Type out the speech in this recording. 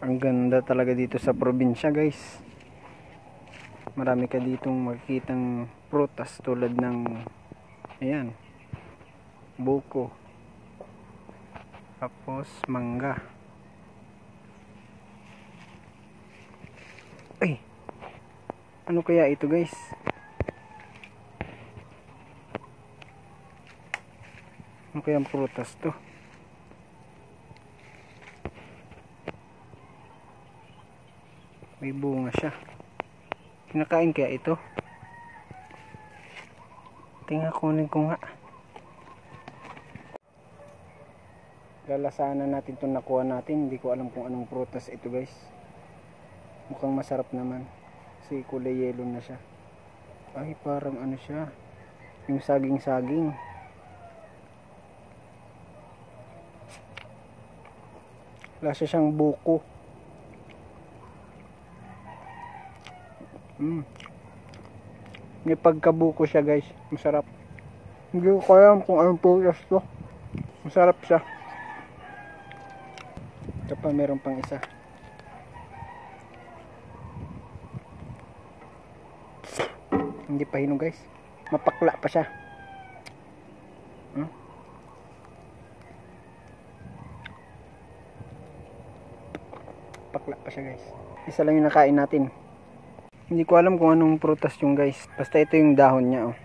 Ang ganda talaga dito sa probinsya, guys. Marami ka ditong makikitang prutas tulad ng ayan, buko, tapos mangga. Ay, ano kaya ito, guys? Ano kaya ang prutas to? May bunga siya. Kinakain kaya ito? Tingnan, kunin ko nga. Lalasanan natin itong nakuha natin. Hindi ko alam kung anong prutas ito, guys. Mukhang masarap naman. Kasi kulay yellow na siya. Ay, parang ano siya. Yung saging-saging. Lasa siyang buko. May pagkabuko siya, guys. Masarap. Hindi ko kaya kung anong prutas to. Masarap siya. Ito pa, meron pang isa. Hindi pa hinog, guys. Mapakla pa siya. Pakla pa siya, guys. Isa lang yung nakain natin. Hindi ko alam kung anong prutas yung, guys. Basta ito yung dahon niya, oh.